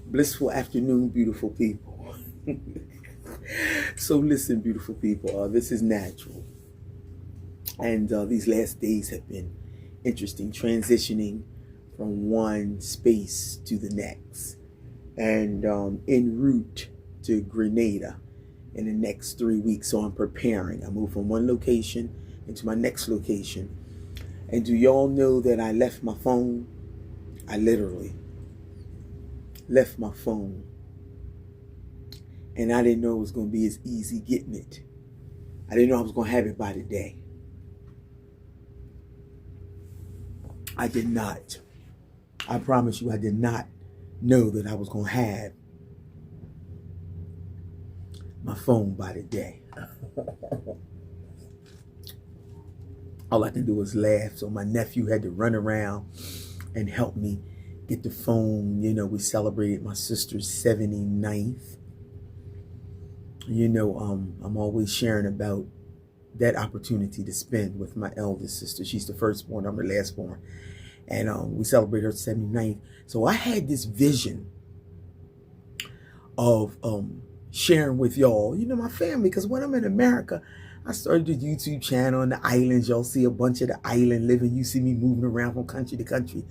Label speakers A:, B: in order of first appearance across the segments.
A: Blissful afternoon, beautiful people. So listen, beautiful people, this is Natural. And these last days have been interesting, transitioning from one space to the next. And en route to Grenada in the next 3 weeks. So I'm preparing. I move from one location into my next location. And do y'all know that I left my phone? I literally left my phone. And I didn't know it was going to be as easy getting it. I didn't know I was going to have it by today. I did not. I promise you, I did not know that I was going to have my phone by today. All I can do is laugh. So my nephew had to run around and help me get the phone. You know, we celebrated my sister's 79th. You know, I'm always sharing about that opportunity to spend with my eldest sister. She's the firstborn, I'm the lastborn. And we celebrated her 79th. So I had this vision of sharing with y'all, you know, my family. Because when I'm in America, I started a YouTube channel on the islands. Y'all see a bunch of the island living. You see me moving around from country to country.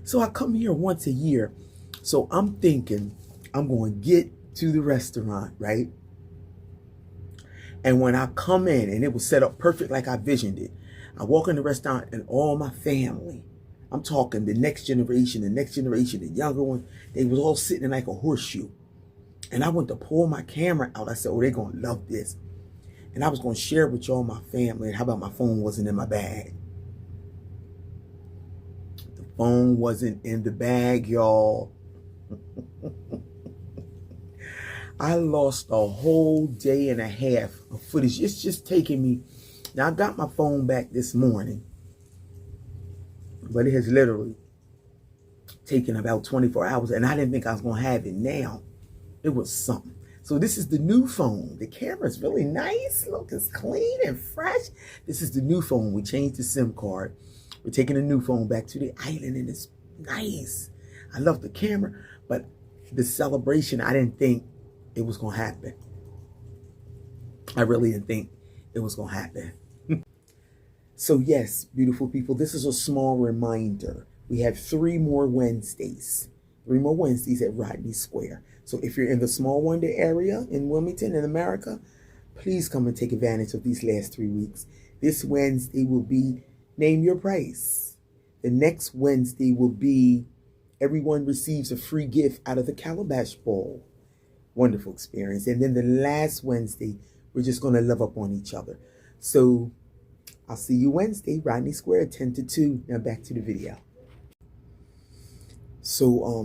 A: So I come here once a year. So I'm thinking I'm going to get to the restaurant, right? And when I come in, and it was set up perfect like I visioned it, I walk in the restaurant and all my family, I'm talking the next generation, the younger one, they was all sitting in like a horseshoe. And I went to pull my camera out. I said, oh, they're going to love this. And I was going to share with y'all my family. And how about my phone wasn't in my bag? The phone wasn't in the bag, y'all. I lost a whole day and a half of footage. It's just taking me. Now, I got my phone back this morning, but it has literally taken about 24 hours, and I didn't think I was going to have it now. It was something. So this is the new phone. The camera's really nice. Look, it's clean and fresh. This is the new phone. We changed the SIM card. We're taking the new phone back to the island, and it's nice. I love the camera, but the celebration, I didn't think it was going to happen. I really didn't think it was going to happen. So yes, beautiful people, this is a small reminder. We have 3 more Wednesdays. 3 more Wednesdays at Rodney Square. So if you're in the Small Wonder area in Wilmington, in America, please come and take advantage of these last 3 weeks. This Wednesday will be Name Your Price. The next Wednesday will be everyone receives a free gift out of the Calabash Bowl. Wonderful experience. And then the last Wednesday, we're just going to love up on each other. So I'll see you Wednesday, Rodney Square, 10 to 2. Now back to the video. So,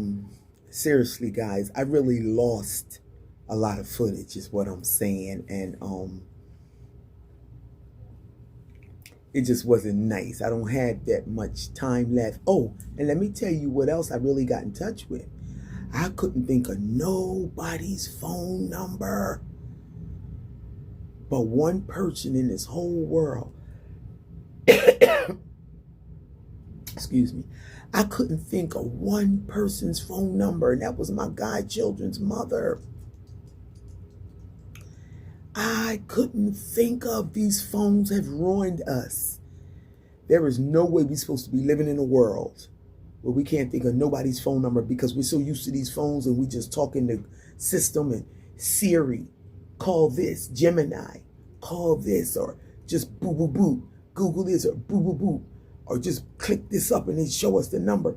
A: seriously, guys, I really lost a lot of footage is what I'm saying. And it just wasn't nice. I don't have that much time left. Oh, and let me tell you what else I really got in touch with. I couldn't think of nobody's phone number but one person in this whole world. Excuse me. I couldn't think of one person's phone number, and that was my godchildren's mother. I couldn't think of. These phones have ruined us. There is no way we're supposed to be living in a world where we can't think of nobody's phone number because we're so used to these phones and we just talk in the system and Siri, call this, Gemini, call this, or just boo, boo, boo, Google this, or boo, boo, boo, or just click this up and they show us the number.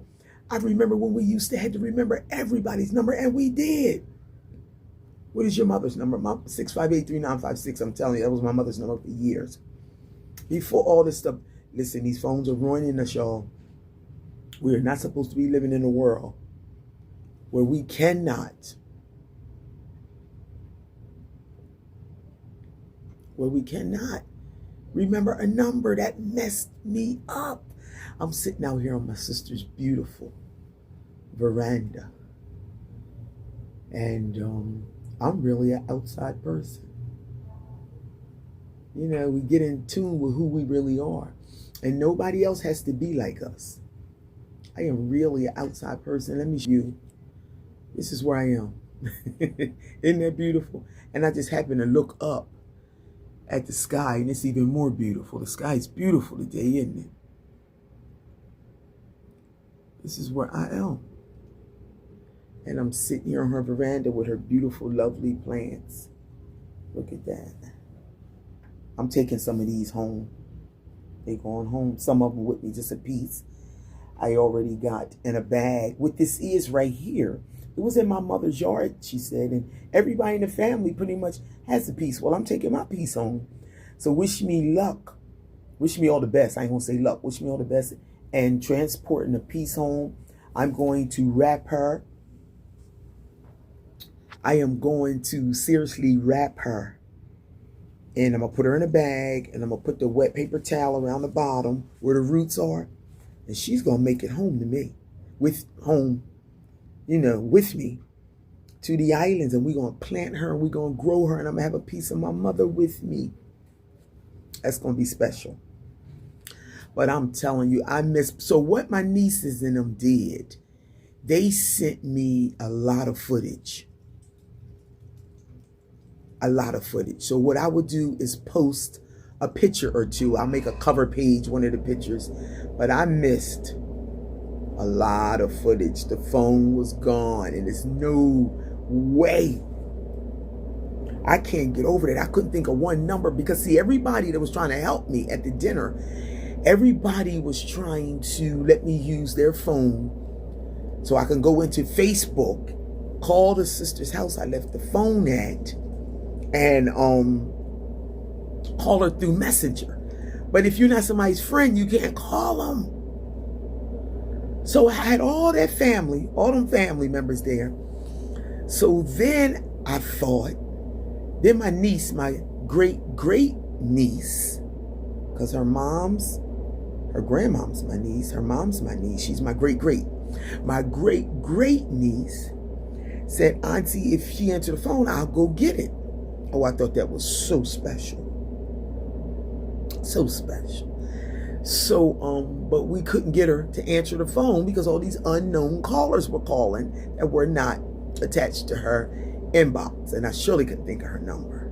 A: I remember when we used to have to remember everybody's number, and we did. What is your mother's number? 658-3956. I'm telling you, that was my mother's number for years. Before all this stuff, listen, these phones are ruining us, y'all. We are not supposed to be living in a world where we cannot remember a number. That messed me up. I'm sitting out here on my sister's beautiful veranda, and I'm really an outside person. You know, we get in tune with who we really are, and nobody else has to be like us. I am really an outside person. Let me show you This is where I am. Isn't that beautiful? And I just happen to look up at the sky, and it's even more beautiful. The sky is beautiful today, isn't it? This is where I am. And I'm sitting here on her veranda with her beautiful, lovely plants. Look at that. I'm taking some of these home. They going home. Some of them with me, just a piece. I already got in a bag. What this is right here, it was in my mother's yard, she said, and everybody in the family pretty much has a piece. Well, I'm taking my piece home. So wish me luck. Wish me all the best. I ain't gonna say luck. Wish me all the best. And transporting a piece home. I'm going to wrap her. I am going to seriously wrap her. And I'm going to put her in a bag. And I'm going to put the wet paper towel around the bottom where the roots are. And she's going to make it home to me. With me to the islands. And we're going to plant her and we're going to grow her. And I'm going to have a piece of my mother with me. That's going to be special. But I'm telling you, so what my nieces and them did, they sent me a lot of footage. A lot of footage. So what I would do is post a picture or two. I'll make a cover page, one of the pictures. But I missed a lot of footage. The phone was gone and there's no way. I can't get over that. I couldn't think of one number because see, everybody that was trying to help me at the dinner, everybody was trying to let me use their phone so I can go into Facebook, call the sister's house I left the phone at, and call her through Messenger. But if you're not somebody's friend, you can't call them. So I had all that family, all them family members there. So then I thought, then my niece, my great niece, because her grandmom's my niece, her mom's my niece, she's my great niece said, Auntie, if she answered the phone, I'll go get it. Oh, I thought that was so special. So special. So, but we couldn't get her to answer the phone because all these unknown callers were calling that were not attached to her inbox. And I surely couldn't think of her number.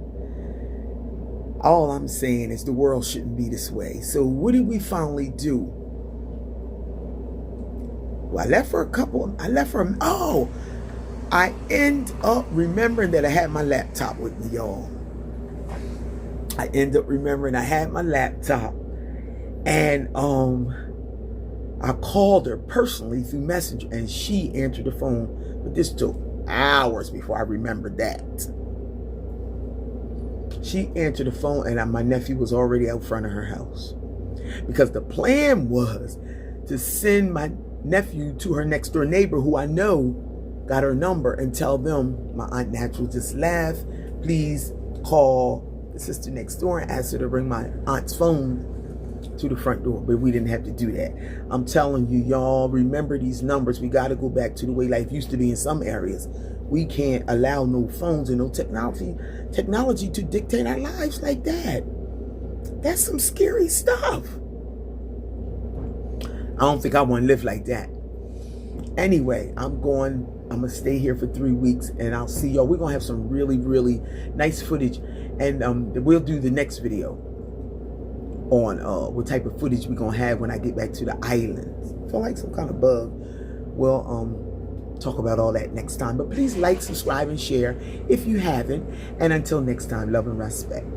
A: All I'm saying is the world shouldn't be this way. So what did we finally do? Well, I end up remembering that I had my laptop with me, y'all. I end up remembering I had my laptop. And I called her personally through Messenger and she answered the phone. But this took hours before I remembered that. She answered the phone and my nephew was already out front of her house. Because the plan was to send my nephew to her next door neighbor who I know got her number and tell them my Aunt Natural just left. Please call the sister next door and ask her to bring my aunt's phone to the front door. But we didn't have to do that. I'm telling you, y'all, remember these numbers. We got to go back to the way life used to be in some areas. We can't allow no phones and no technology to dictate our lives like that. That's some scary stuff. I don't think I want to live like that. Anyway, I'm going to stay here for 3 weeks and I'll see y'all. We're going to have some really, really nice footage. And we'll do the next video on what type of footage we're going to have when I get back to the islands. I feel like some kind of bug. We'll talk about all that next time. But please like, subscribe, and share if you haven't. And until next time, love and respect.